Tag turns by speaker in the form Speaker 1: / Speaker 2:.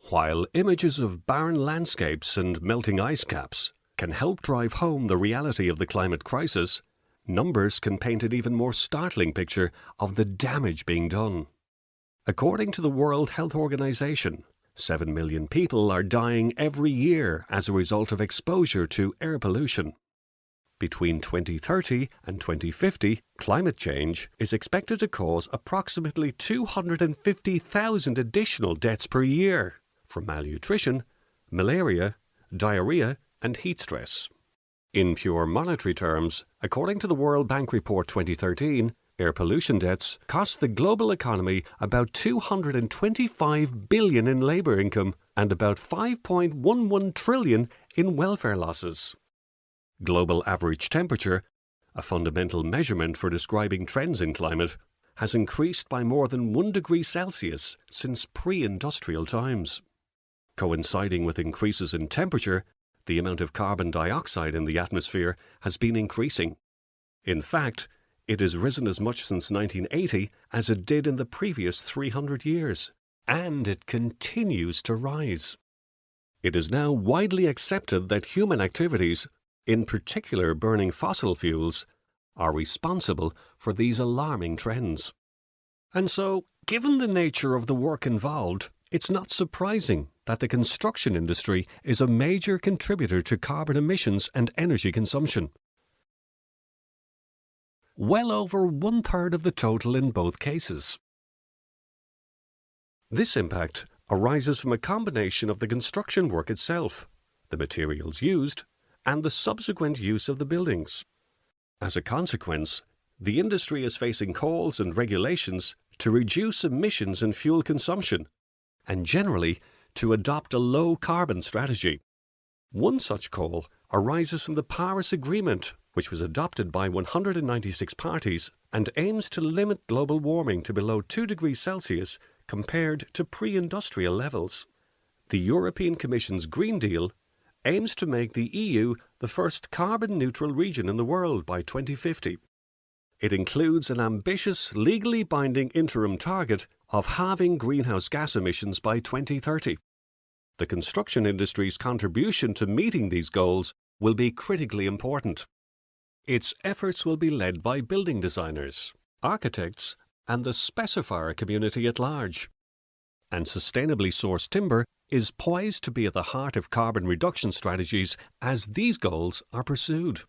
Speaker 1: While images of barren landscapes and melting ice caps can help drive home the reality of the climate crisis, numbers can paint an even more startling picture of the damage being done. According to the World Health Organization, 7 million people are dying every year as a result of exposure to air pollution. Between 2030 and 2050, climate change is expected to cause approximately 250,000 additional deaths per year from malnutrition, malaria, diarrhea, and heat stress. In pure monetary terms, according to the World Bank Report 2013, air pollution deaths cost the global economy about $225 billion in labor income and about $5.11 trillion in welfare losses. Global average temperature, a fundamental measurement for describing trends in climate, has increased by more than 1 degree Celsius since pre-industrial times. Coinciding with increases in temperature, the amount of carbon dioxide in the atmosphere has been increasing. In fact, it has risen as much since 1980 as it did in the previous 300 years, and it continues to rise. It is now widely accepted that human activities, in particular burning fossil fuels, are responsible for these alarming trends. And so, given the nature of the work involved, it's not surprising that the construction industry is a major contributor to carbon emissions and energy consumption. Well over 1/3 of the total in both cases. This impact arises from a combination of the construction work itself, the materials used, and the subsequent use of the buildings. As a consequence, the industry is facing calls and regulations to reduce emissions and fuel consumption, and generally to adopt a low-carbon strategy. One such call arises from the Paris Agreement, which was adopted by 196 parties and aims to limit global warming to below 2 degrees Celsius compared to pre-industrial levels. The European Commission's Green Deal aims to make the EU the first carbon-neutral region in the world by 2050. It includes an ambitious, legally binding interim target of halving greenhouse gas emissions by 2030. The construction industry's contribution to meeting these goals will be critically important. Its efforts will be led by building designers, architects, and the specifier community at large. And sustainably sourced timber is poised to be at the heart of carbon reduction strategies as these goals are pursued.